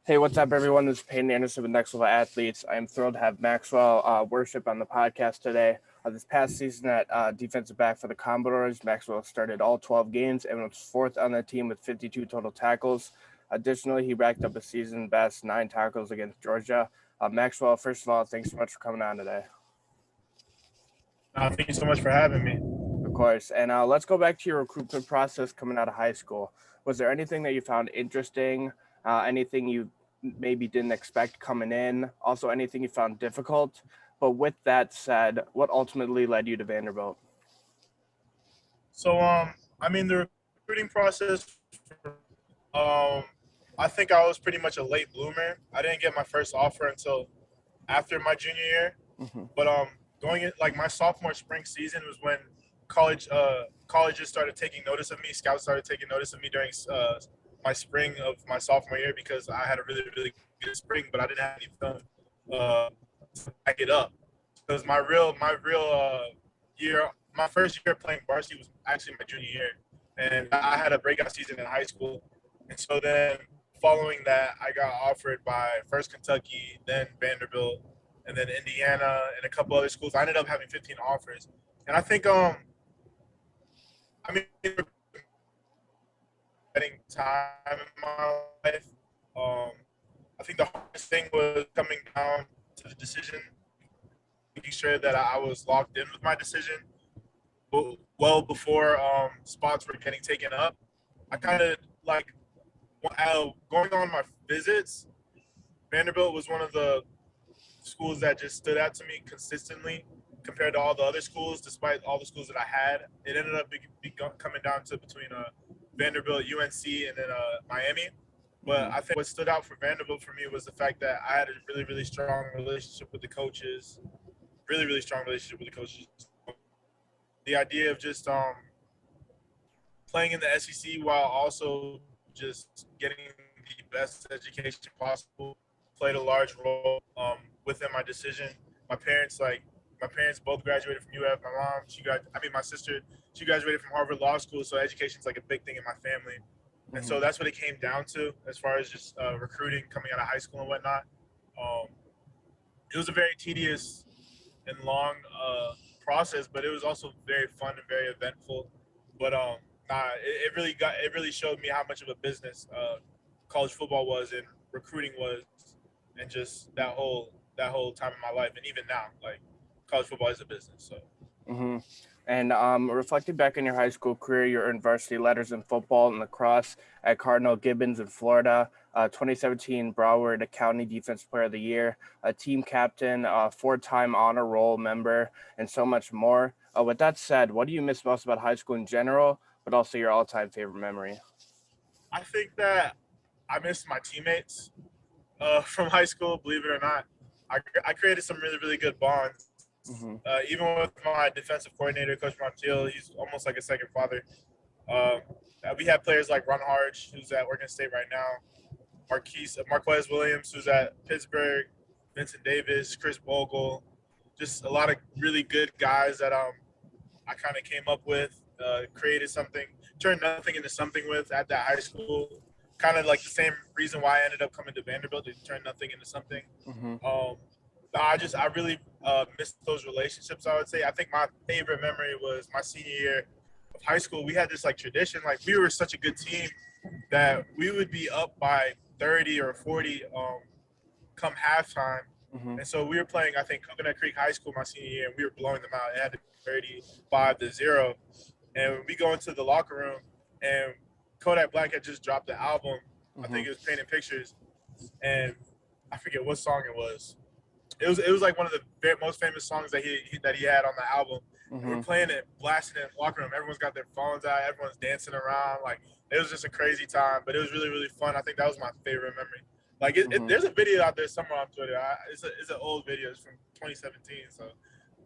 Hey, what's up, everyone? This is Peyton Anderson with Next Level Athletes. I am thrilled to have Maxwell worship on the podcast today. This past season at defensive back for the Commodores, Maxwell started all 12 games and was fourth on the team with 52 total tackles. Additionally, he racked up a season best 9 tackles against Georgia. Maxwell, first of all, thanks so much for coming on today. Thank you so much for having me. Of course. And let's go back to your recruitment process coming out of high school. Was there anything that you found interesting? Anything you maybe didn't expect coming in? Also, anything you found difficult? But with that said, what ultimately led you to Vanderbilt? So, the recruiting process, um, I think I was pretty much a late bloomer. I didn't get my first offer until after my junior year. Mm-hmm. But going in like my sophomore spring season was when colleges started taking notice of me. Scouts started taking notice of me during my spring of my sophomore year because I had a really good spring, but I didn't have any film to back it up. Because my real year, my first year playing varsity was actually my junior year, and I had a breakout season in high school, and so then following that, I got offered by first Kentucky, then Vanderbilt, and then Indiana, and a couple other schools. I ended up having 15 offers, and I think I mean, getting time in my life. Um, I think the hardest thing was coming down to the decision, making sure that I was locked in with my decision well before spots were getting taken up. I kind of like going on my visits. Vanderbilt was one of the schools that just stood out to me consistently compared to all the other schools. Despite all the schools that I had, it ended up coming down to between Vanderbilt, UNC, and then Miami. But Mm-hmm. I think what stood out for Vanderbilt for me was the fact that I had a really strong relationship with the coaches, really strong relationship with the coaches. The idea of just playing in the SEC while also just getting the best education possible played a large role within my decision. My parents, my parents both graduated from UF. My mom, my sister, she graduated from Harvard Law School. So education's like a big thing in my family. And Mm-hmm. so that's what it came down to as far as just recruiting coming out of high school and whatnot. Um, it was a very tedious and long process, but it was also very fun and very eventful. But it really showed me how much of a business college football was and recruiting was, and just that whole time in my life, and even now, like college football is a business. So Mm-hmm. And reflecting back on your high school career, you earned varsity letters in football and lacrosse at Cardinal Gibbons in Florida. 2017 Broward County Defense Player of the Year, a team captain, a 4-time honor roll member, and so much more. With that said, what do you miss most about high school in general, but also your all-time favorite memory? I think that I miss my teammates from high school. Believe it or not, I created some really good bonds. Mm-hmm. Even with my defensive coordinator, Coach Montiel, he's almost like a second father. Um, we have players like Ron Harge, who's at Oregon State right now, Marquez Williams, who's at Pittsburgh, Vincent Davis, Chris Bogle, just a lot of really good guys that I kind of came up with, created something, turned nothing into something with at that high school. Kind of like the same reason why I ended up coming to Vanderbilt to turn nothing into something. Mm-hmm. Um, I really missed those relationships. I would say. I think my favorite memory was my senior year of high school. We had this like tradition. Like we were such a good team that we would be up by 30 or 40 come halftime. Mm-hmm. And so we were playing, I think, Coconut Creek High School my senior year, and we were blowing them out. It had to be 35-0. And we go into the locker room, and Kodak Black had just dropped the album. I Mm-hmm. think it was Painting Pictures, and I forget what song it was. It was like one of the most famous songs that he had on the album. And we're Mm-hmm. playing it, blasting it in the locker room. Everyone's got their phones out. Everyone's dancing around. Like it was just a crazy time, but it was really fun. I think that was my favorite memory. Like Mm-hmm. there's a video out there somewhere on Twitter. It's an old video. It's from 2017. So,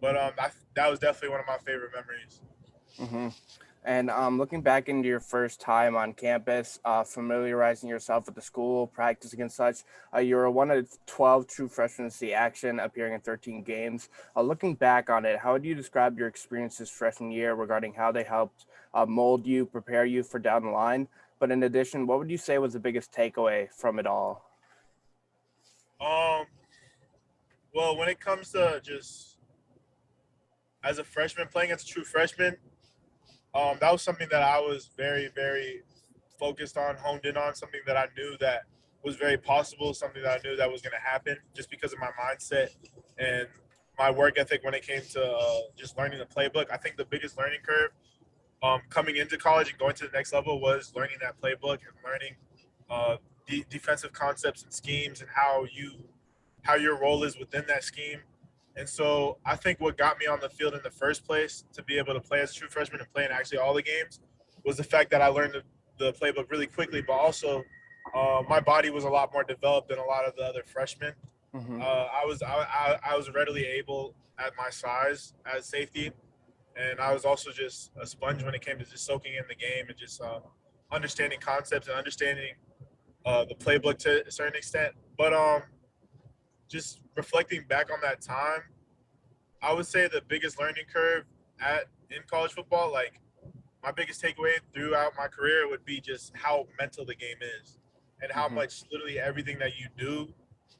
but that was definitely one of my favorite memories. Mm-hmm. And looking back into your first time on campus, familiarizing yourself with the school, practicing and such, you were one of 12 true freshmen to see action, appearing in 13 games. Looking back on it, how would you describe your experiences freshman year regarding how they helped mold you, prepare you for down the line? But in addition, what would you say was the biggest takeaway from it all? Um, well, when it comes to just as a freshman, playing as a true freshman, that was something that I was very, very focused on, honed in on, something that I knew that was very possible, something that I knew that was going to happen just because of my mindset and my work ethic when it came to just learning the playbook. I think the biggest learning curve coming into college and going to the next level was learning that playbook and learning defensive concepts and schemes and how your role is within that scheme. And so I think what got me on the field in the first place to be able to play as a true freshman and play in actually all the games was the fact that I learned the playbook really quickly, but also my body was a lot more developed than a lot of the other freshmen. Mm-hmm. I was readily able at my size as safety, and I was also just a sponge when it came to just soaking in the game and just understanding concepts and understanding the playbook to a certain extent. But just reflecting back on that time, I would say the biggest learning curve at in college football, like my biggest takeaway throughout my career would be just how mental the game is and how Mm-hmm. much literally everything that you do,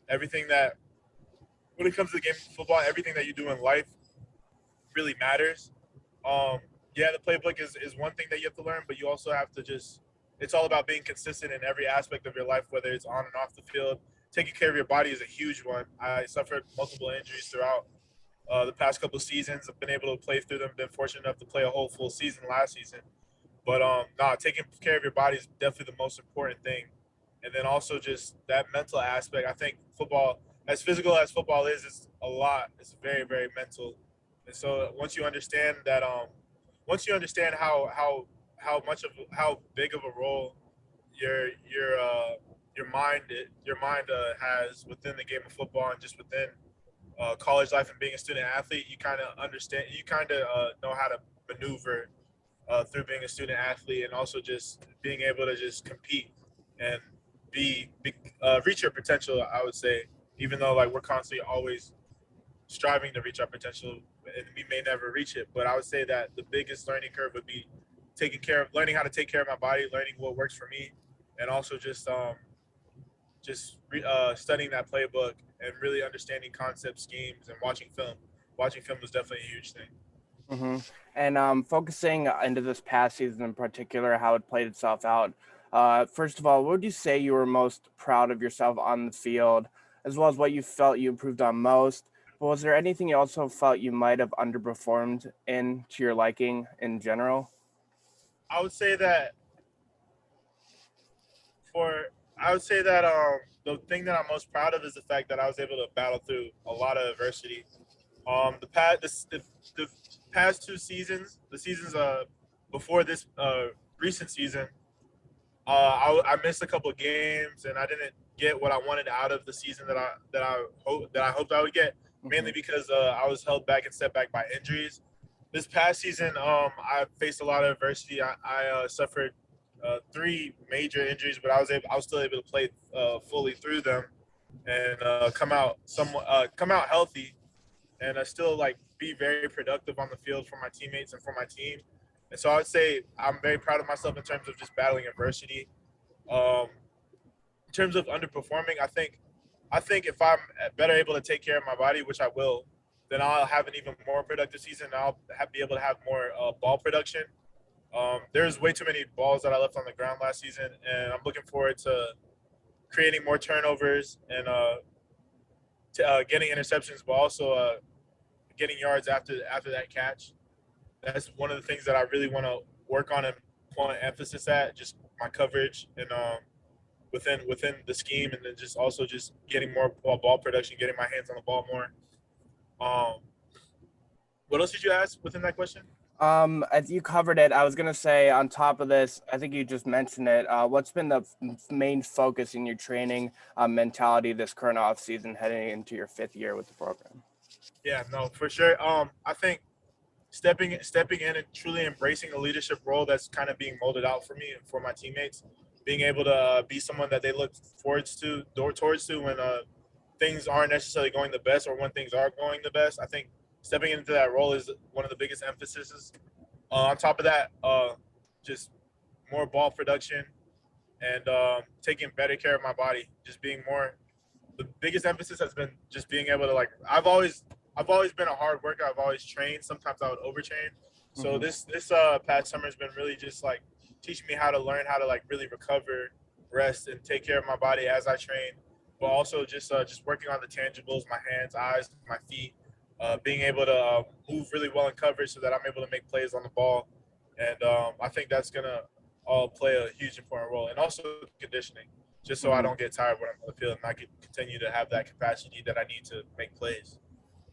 everything that when it comes to the game of football, everything that you do in life really matters. Um, yeah, the playbook is one thing that you have to learn, but you also have to just it's all about being consistent in every aspect of your life, whether it's on and off the field. Taking care of your body is a huge one. I suffered multiple injuries throughout the past couple of seasons. I've been able to play through them. Been fortunate enough to play a whole full season last season. But taking care of your body is definitely the most important thing. And then also just that mental aspect. I think football, as physical as football is, it's a lot. It's very, very mental. And so once you understand how big of a role your your uh, your mind has within the game of football and just within college life and being a student athlete, you kind of understand, you kind of know how to maneuver through being a student athlete and also just being able to just compete and reach your potential. I would say, even though like we're constantly always striving to reach our potential and we may never reach it, but I would say that the biggest learning curve would be learning how to take care of my body, learning what works for me, and also studying that playbook and really understanding concept schemes and watching film. Watching film was definitely a huge thing. Mm-hmm. And focusing into this past season in particular, how it played itself out. First of all, what would you say you were most proud of yourself on the field, as well as what you felt you improved on most? But was there anything you also felt you might have underperformed in to your liking in general? I would say that for I would say that the thing that I'm most proud of is the fact that I was able to battle through a lot of adversity. The past two seasons, the seasons before this recent season, I missed a couple of games and I didn't get what I wanted out of the season that I hoped I would get, Mm-hmm. mainly because I was held back and set back by injuries. This past season, I faced a lot of adversity. I suffered three major injuries, but I was still able to play fully through them and come out healthy and still like be very productive on the field for my teammates and for my team. And so I would say I'm very proud of myself in terms of just battling adversity. Um, in terms of underperforming, I think if I'm better able to take care of my body, which I will, then I'll have an even more productive season. Be able to have more ball production. There's way too many balls that I left on the ground last season, and I'm looking forward to creating more turnovers and getting interceptions, but also getting yards after that catch. That's one of the things that I really want to work on and point emphasis at, just my coverage and within the scheme, and then just also just getting more ball production, getting my hands on the ball more. Um, what else did you ask within that question? As you covered it, I was gonna say on top of this, I think you just mentioned it. What's been the main focus in your training mentality this current off season, heading into your fifth year with the program? Yeah, no, for sure. I think stepping in and truly embracing a leadership role that's kind of being molded out for me and for my teammates, being able to be someone that they look towards to when things aren't necessarily going the best or when things are going the best. I think stepping into that role is one of the biggest emphases. On top of that, just more ball production and taking better care of my body, just being more the biggest emphasis has been just being able to like I've always been a hard worker. I've always trained. Sometimes I would overtrain. So Mm-hmm. this past summer has been really just like teaching me how to learn how to like really recover, rest, and take care of my body as I train. But also just working on the tangibles, my hands, eyes, my feet, being able to move really well in coverage so that I'm able to make plays on the ball. And I think that's gonna all play a huge important role. And also conditioning, just so I Mm-hmm. don't get tired when I'm on the field and I can continue to have that capacity that I need to make plays.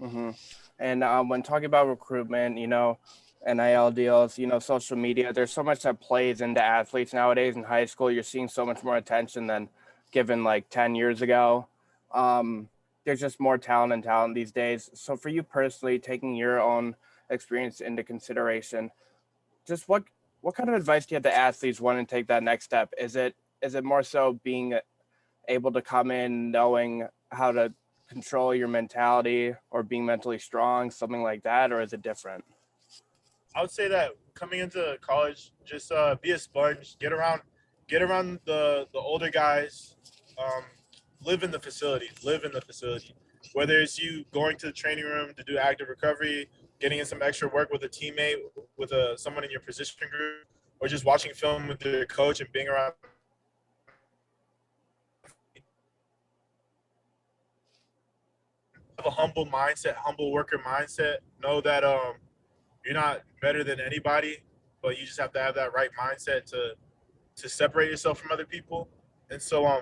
Mm-hmm. And when talking about recruitment, NIL deals, social media, there's so much that plays into athletes nowadays in high school. You're seeing so much more attention than given like 10 years ago. Um, there's just more talent and talent these days. So for you personally, taking your own experience into consideration, just what kind of advice do you have to athletes wanting to take that next step? Is it more so being able to come in knowing how to control your mentality or being mentally strong, something like that, or is it different? I would say that coming into college, just be a sponge, get around the older guys, um, live in the facility. Whether it's you going to the training room to do active recovery, getting in some extra work with a teammate, with someone in your position group, or just watching film with your coach and being around have a humble mindset, humble worker mindset. Know that you're not better than anybody, but you just have to have that right mindset to separate yourself from other people. And so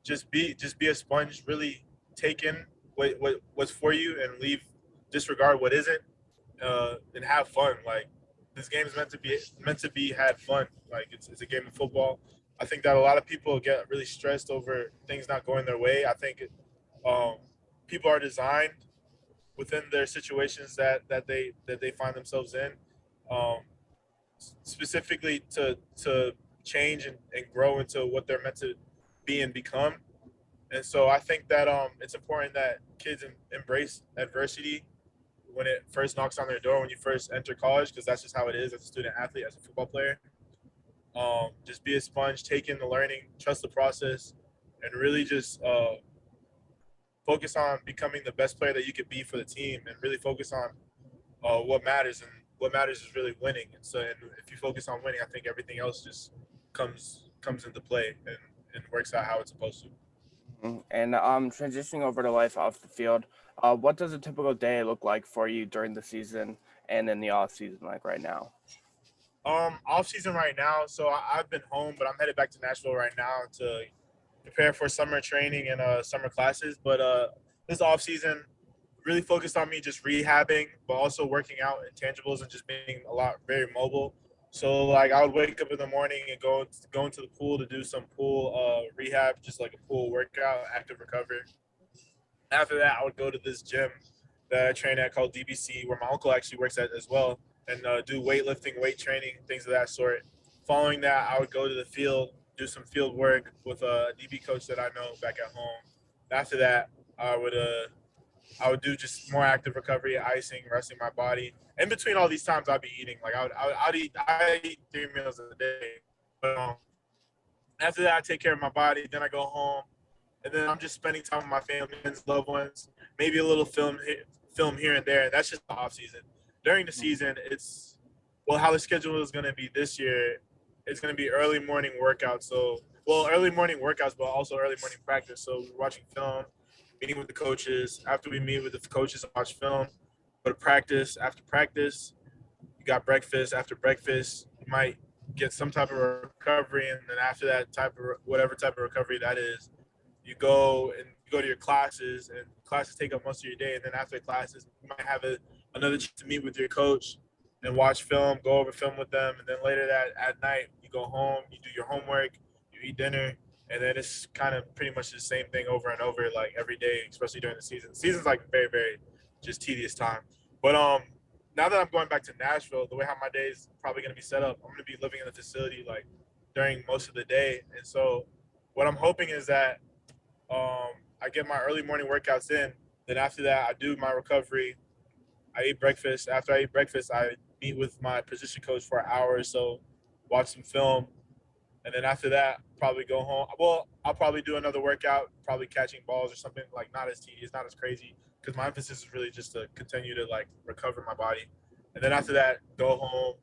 just be a sponge, really take in what's for you and leave disregard what isn't, and have fun. Like this game is meant to be had fun. Like it's a game of football. I think that a lot of people get really stressed over things not going their way. I think um, people are designed within their situations that they find themselves in, um, specifically to change and grow into what they're meant to be and become. And so I think that it's important that kids embrace adversity when it first knocks on their door when you first enter college, because that's just how it is as a student athlete, as a football player. Just be a sponge, take in the learning, trust the process, and really just focus on becoming the best player that you could be for the team, and really focus on what matters, and what matters is really winning. And so, and if you focus on winning, I think everything else just comes into play and works out how it's supposed to. Mhm. And transitioning over to life off the field, what does a typical day look like for you during the season and in the off season, like right now? Off season right now, so I've been home, but I'm headed back to Nashville right now to prepare for summer training and summer classes. But this off season really focused on me just rehabbing, but also working out intangibles and just being a lot very mobile. So like I would wake up in the morning and go into the pool to do some pool rehab, just like a pool workout, active recovery. After that, I would go to this gym that I train at called DBC, where my uncle actually works at as well, and do weightlifting, weight training, things of that sort. Following that, I would go to the field, do some field work with a DB coach that I know back at home. After that, I would do just more active recovery, icing, resting my body. In between all these times, I'd be eating. Like I'd eat 3 meals a day. But after that, I take care of my body. Then I go home, and then I'm just spending time with my family and loved ones. Maybe a little film here and there. That's just the off season. During the season, it's well, how the schedule is going to be this year. It's going to be early morning workouts. So, well, early morning workouts, but also early morning practice. So we're watching film, meeting with the coaches. After we meet with the coaches and watch film, go to practice. After practice, you got breakfast. After breakfast, you might get some type of recovery, and then after that type of whatever type of recovery that is, you go to your classes, and classes take up most of your day. And then after classes, you might have another chance to meet with your coach and watch film, go over film with them. And then later that at night, you go home, you do your homework, you eat dinner, and then it's kind of pretty much the same thing over and over, like every day, especially during the season. The season's like very, very just tedious time. But now that I'm going back to Nashville, the way how my day is probably going to be set up, I'm going to be living in the facility like during most of the day. And so what I'm hoping is that I get my early morning workouts in. Then after that, I do my recovery. I eat breakfast. After I eat breakfast, I meet with my position coach for an hour or so, watch some film, and then after that, probably go home. Well, I'll probably do another workout, probably catching balls or something like not as tedious, not as crazy, because my emphasis is really just to continue to like recover my body, and then after that, go home,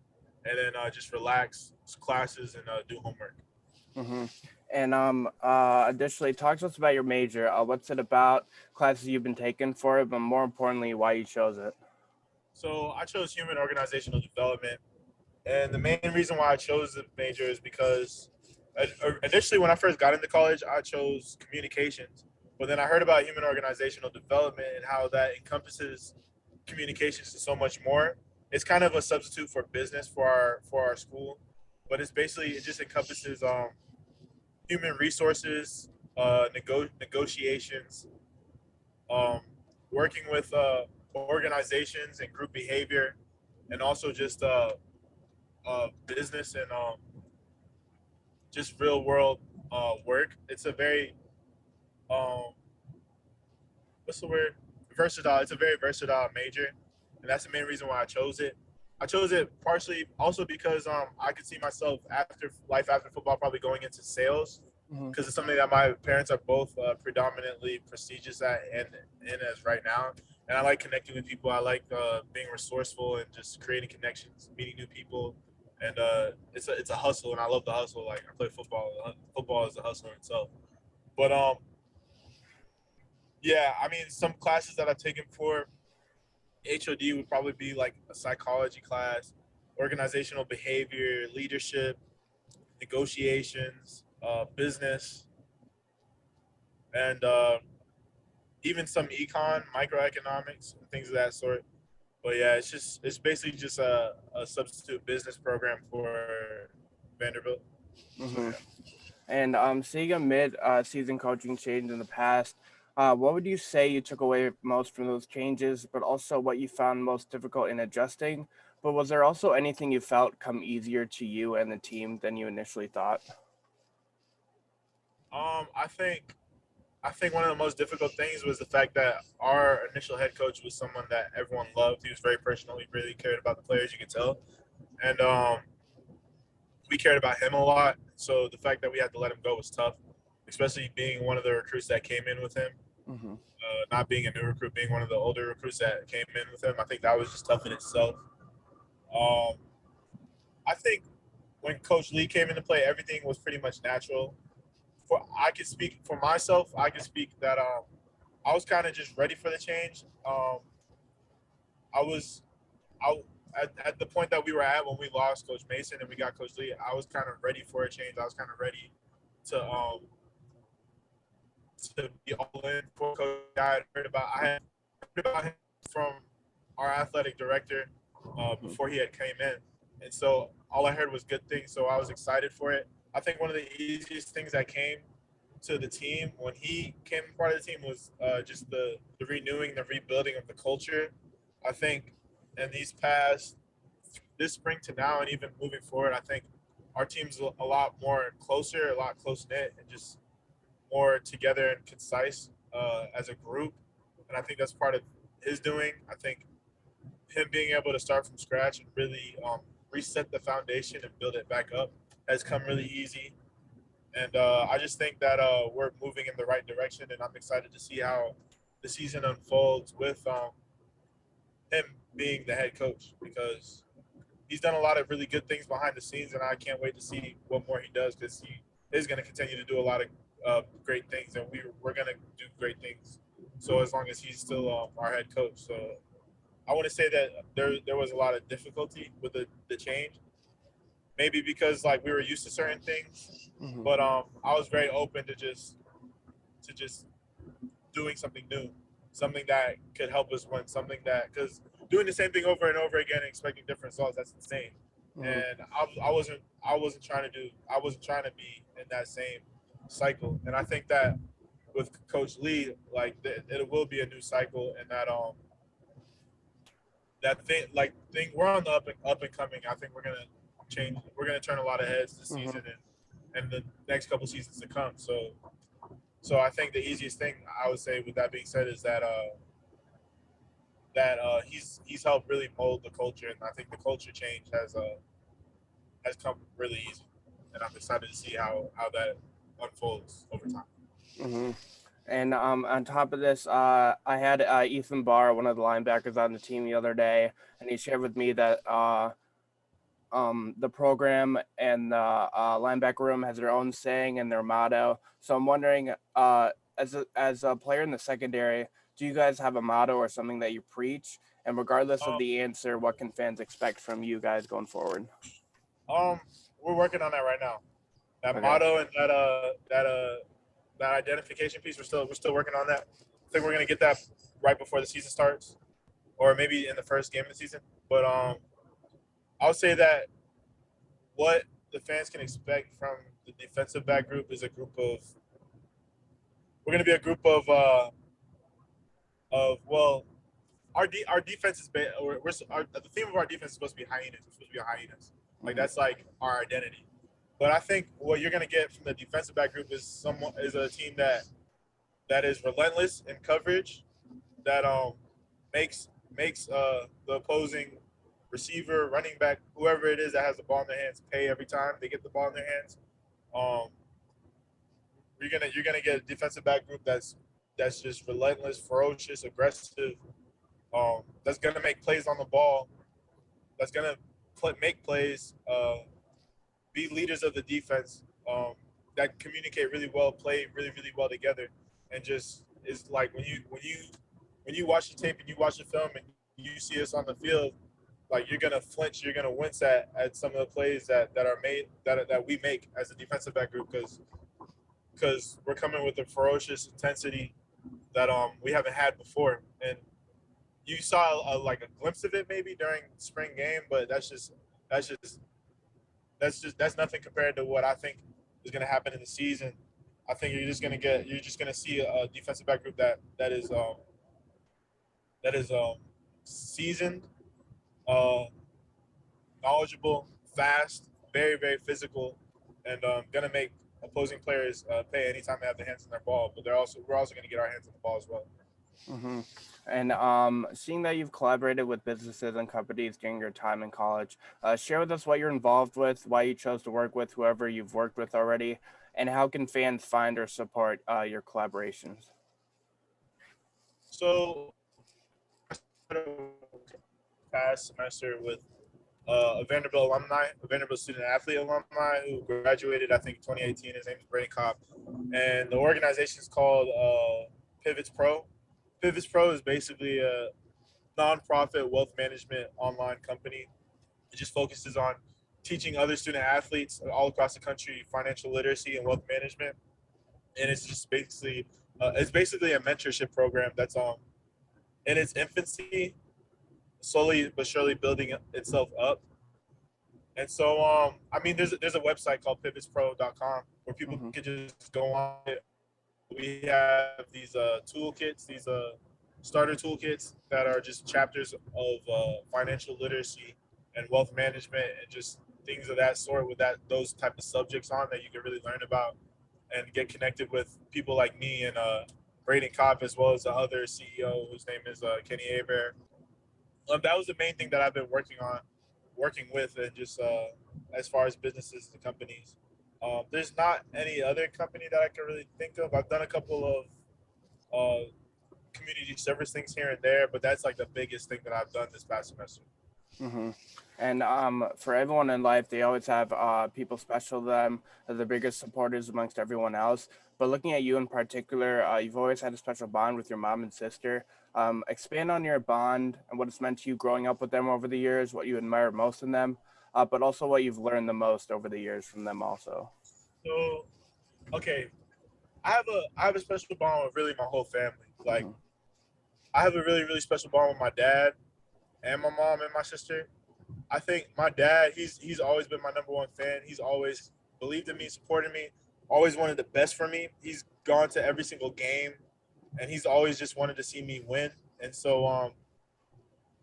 and then just relax classes and do homework. Mm-hmm. And additionally, talk to us about your major. What's it about? Classes you've been taking for it, but more importantly, why you chose it. So I chose human organizational development, and the main reason why I chose the major is because initially when I first got into college, I chose communications, but then I heard about human organizational development and how that encompasses communications to so much more. It's kind of a substitute for business for our school, but it's basically it just encompasses human resources, negotiations, um, working with organizations and group behavior, and also just business and just real world work. It's a very um, what's the word? Versatile. It's a very versatile major, and that's the main reason why I chose it. I chose it partially also because I could see myself after life after football probably going into sales Mm-hmm. because it's something that my parents are both predominantly prestigious at and in as right now. And I like connecting with people. I like being resourceful and just creating connections, meeting new people. And it's a hustle, and I love the hustle. Like I play football. Football is a hustle in itself. But yeah, I mean, some classes that I've taken for HOD would probably be like a psychology class, organizational behavior, leadership, negotiations, business, and even some econ, microeconomics, and things of that sort. But yeah, it's basically just a substitute business program for Vanderbilt. So Mm-hmm. yeah. And seeing a mid-season coaching change in the past, what would you say you took away most from those changes, but also what you found most difficult in adjusting? But was there also anything you felt come easier to you and the team than you initially thought? I think one of the most difficult things was the fact that our initial head coach was someone that everyone loved. He was very personal. He really cared about the players. You could tell, and we cared about him a lot. So the fact that we had to let him go was tough, especially being one of the recruits that came in with him. Mm-hmm. Not being a new recruit, being one of the older recruits that came in with him. I think that was just tough in itself. Um, I think when Coach Lee came into play, everything was pretty much natural. For I can speak for myself. I can speak that I was kind of just ready for the change. I was I at the point that we were at when we lost Coach Mason and we got Coach Lee. I was kind of ready for a change. I was kind of ready to be all in for Coach. I had heard about him from our athletic director Mm-hmm. before he had came in, and so all I heard was good things. So I was excited for it. I think one of the easiest things that came to the team when he came part of the team was just the renewing, the rebuilding of the culture. I think in these past this spring to now, and even moving forward, I think our team's a lot more closer, a lot close knit, and just more together and concise as a group. And I think that's part of his doing. I think him being able to start from scratch and really reset the foundation and build it back up has come really easy. And I just think that we're moving in the right direction, and I'm excited to see how the season unfolds with him being the head coach because he's done a lot of really good things behind the scenes, and I can't wait to see what more he does because he is going to continue to do a lot of great things, and we're going to do great things. So as long as he's still our head coach, so I want to say that there was a lot of difficulty with the change, maybe because like we were used to certain things, Mm-hmm. but I was very open to just doing something new, something that could help us win, something that because doing the same thing over and over again and expecting different results, that's insane. Mm-hmm. And I wasn't trying to be in that same cycle. And I think that with Coach Lee, like it will be a new cycle, and that thing we're on the up and coming. I think we're gonna change. We're gonna turn a lot of heads this Mm-hmm. season and the next couple seasons to come. So I think the easiest thing I would say with that being said is that he's helped really mold the culture, and I think the culture change has come really easy. and I'm excited to see how that unfolds over time. Hmm. And on top of this, I had Ethan Barr, one of the linebackers on the team the other day, and he shared with me that the program and the linebacker room has their own saying and their motto. So I'm wondering, as a player in the secondary, do you guys have a motto or something that you preach? And regardless of Um, the answer, what can fans expect from you guys going forward? um, we're working on that right now. That Okay. motto and that identification piece, we're still working on that. I think we're gonna get that right before the season starts, or maybe in the first game of the season. But I'll say that what the fans can expect from the defensive back group is a group of we're gonna be a group of well our defense is the theme of our defense is supposed to be hyenas. We're supposed to be hyenas. Like Hmm. that's like our identity. But I think what you're gonna get from the defensive back group is a team that is relentless in coverage, that makes the opposing receiver, running back, whoever it is that has the ball in their hands, pay every time they get the ball in their hands. Um, you're gonna get a defensive back group that's just relentless, ferocious, aggressive. That's gonna make plays on the ball. That's gonna make plays. Be leaders of the defense. That communicate really well, play really well together, and just is like when you watch the tape and you watch the film and you see us on the field, like you're gonna flinch, you're gonna wince at some of the plays that are made that we make as a defensive back group because we're coming with a ferocious intensity that we haven't had before. And you saw like a glimpse of it maybe during spring game, but that's just that's nothing compared to what I think is going to happen in the season. I think you're just going to see a defensive back group that is seasoned, uh, knowledgeable, fast, very physical, and going to make opposing players pay anytime they have their hands on their ball. But we're also going to get our hands on the ball as well. Hmm. And seeing that you've collaborated with businesses and companies during your time in college, share with us what you're involved with, why you chose to work with whoever you've worked with already, and how can fans find or support your collaborations? So I started past semester with a Vanderbilt alumni, a Vanderbilt student athlete alumni who graduated, I think, in 2018. His name is Brady Kopp. And the organization is called Pivots Pro. Pivots Pro is basically a nonprofit wealth management online company. It just focuses on teaching other student athletes all across the country financial literacy and wealth management. And it's basically a mentorship program that's in its infancy, slowly but surely building itself up. And so, I mean, there's a website called pivotspro.com where people Hmm. can just go on it. We have these toolkits, these starter toolkits that are just chapters of financial literacy and wealth management and just things of that sort with those type of subjects on that you can really learn about and get connected with people like me and Braden Kopp as well as the other CEO whose name is Kenny Aber. That was the main thing that I've been working with, and just as far as businesses and companies. There's not any other company that I can really think of. I've done a couple of community service things here and there, but that's like the biggest thing that I've done this past semester. Hmm. And for everyone in life, they always have people special to them as the biggest supporters amongst everyone else. But looking at you in particular, you've always had a special bond with your mom and sister. Expand on your bond and what it's meant to you growing up with them over the years, what you admire most in them, but also what you've learned the most over the years from them also. So, okay, I have a special bond with really my whole family. Like, Hmm. I have a really special bond with my dad and my mom and my sister. I think my dad, he's always been my number one fan. He's always believed in me, supported me, always wanted the best for me. He's gone to every single game, and he's always just wanted to see me win. And so,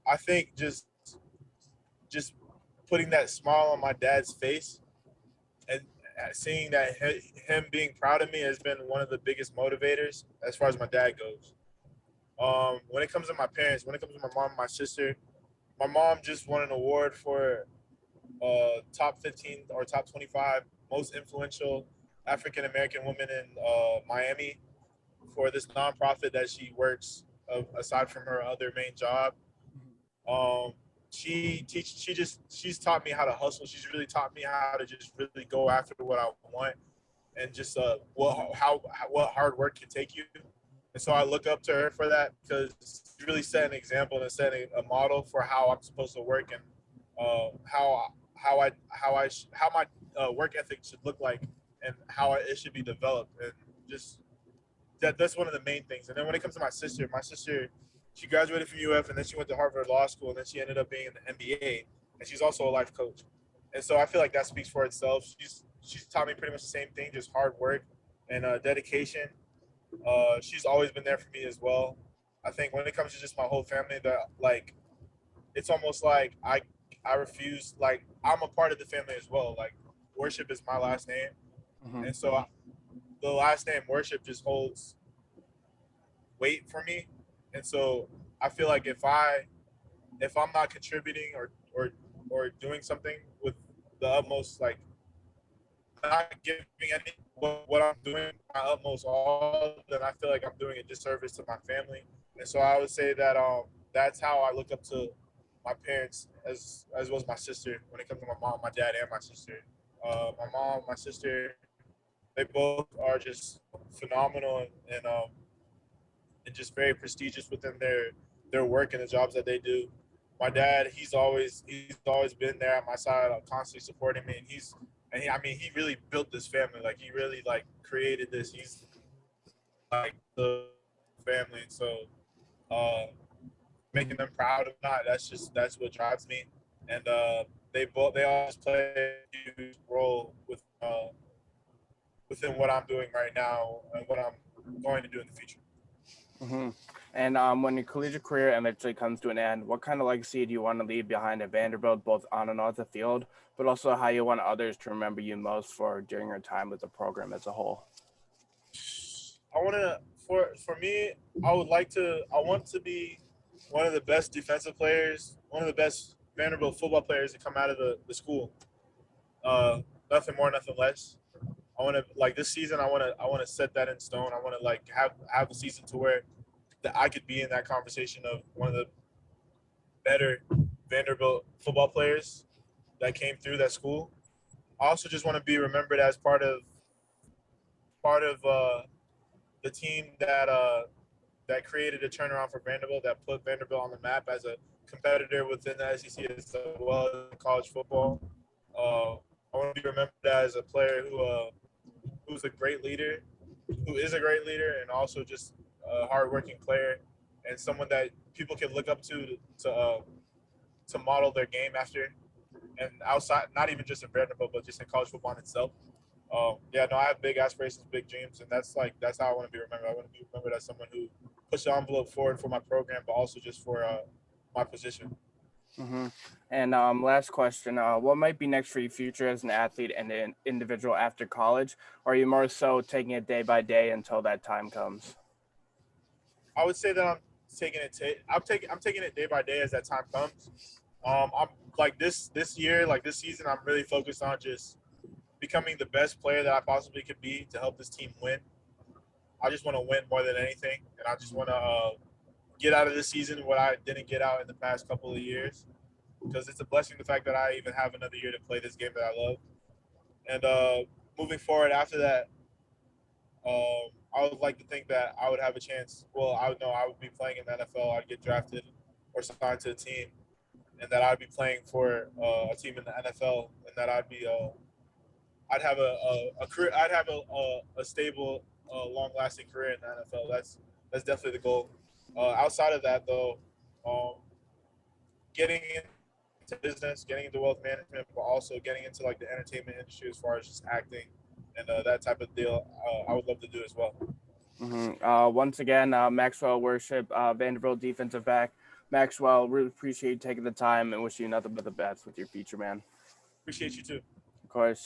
I think just putting that smile on my dad's face and seeing that him being proud of me has been one of the biggest motivators as far as my dad goes. When it comes to my parents, when it comes to my mom, and my sister, my mom just won an award for top 15 or top 25 most influential African American women in Miami for this nonprofit that she works aside from her other main job. Um, she's taught me how to hustle. She's really taught me how to just really go after what I want and just what hard work can take you. And so I look up to her for that because she really set an example and set a model for how I'm supposed to work and how my work ethic should look like and how it should be developed and just that's one of the main things. And then when it comes to my sister, she graduated from UF and then she went to Harvard Law School and then she ended up being in the NBA and she's also a life coach. And so I feel like that speaks for itself. She's taught me pretty much the same thing, just hard work and dedication. She's always been there for me as well. I think when it comes to just my whole family, that like it's almost like I refuse like I'm a part of the family as well. Like worship is my last name, and so the last name worship just holds weight for me. And so I feel like if I'm not contributing or doing something with the utmost like not giving any what I'm doing my utmost all, then I feel like I'm doing a disservice to my family. And so I would say that that's how I look up to my parents as well as my sister when it comes to my mom, my dad, and my sister. My mom, my sister, they both are just phenomenal and just very prestigious within their work and the jobs that they do. My dad, he's always been there at my side, constantly supporting me, I mean, he really built this family. Like he really like created this. He's like the family, and so uh, making them proud of not that's what drives me. And they always play a huge role within what I'm doing right now and what I'm going to do in the future. Mm-hmm. And when your collegiate career eventually comes to an end, what kind of legacy do you want to leave behind at Vanderbilt, both on and off the field, but also how you want others to remember you most for during your time with the program as a whole? I want to for me, I want to be one of the best defensive players, one of the best Vanderbilt football players to come out of the school. Nothing more, nothing less. I want to like this season. I want to set that in stone. I want to like have a season to where that I could be in that conversation of one of the better Vanderbilt football players that came through that school. I also just want to be remembered as part of the team that created a turnaround for Vanderbilt, that put Vanderbilt on the map as a competitor within the SEC as well as college football. I want to be remembered as a player who's a great leader, who is a great leader, and also just a hardworking player and someone that people can look up to model their game after. And outside, not even just in Vanderbilt, but just in college football in itself. Yeah, no, I have big aspirations, big dreams, and that's how I want to be remembered. I want to be remembered as someone who pushed the envelope forward for my program, but also just for my position. Mm-hmm. And last question, what might be next for your future as an athlete and an individual after college? Or are you more so taking it day by day until that time comes? I would say that I'm taking it day by day as that time comes. I'm like this year, like this season, I'm really focused on just becoming the best player that I possibly could be to help this team win. I just want to win more than anything, and I just want to get out of this season what I didn't get out in the past couple of years, because it's a blessing the fact that I even have another year to play this game that I love. And moving forward after that, I would like to think that I would have a chance. Well, I would know I would be playing in the NFL. I'd get drafted or signed to a team, and that I'd be playing for a team in the NFL, and that I'd have a career. I'd have a stable, long-lasting career in the NFL. That's definitely the goal. Outside of that, though, um, getting into business, getting into wealth management, but also getting into like the entertainment industry as far as just acting and that type of deal, I would love to do as well. Mm-hmm. Once again, Maxwell Worship, Vanderbilt defensive back. Maxwell, really appreciate you taking the time and wish you nothing but the best with your future, man. Appreciate you too. Of course.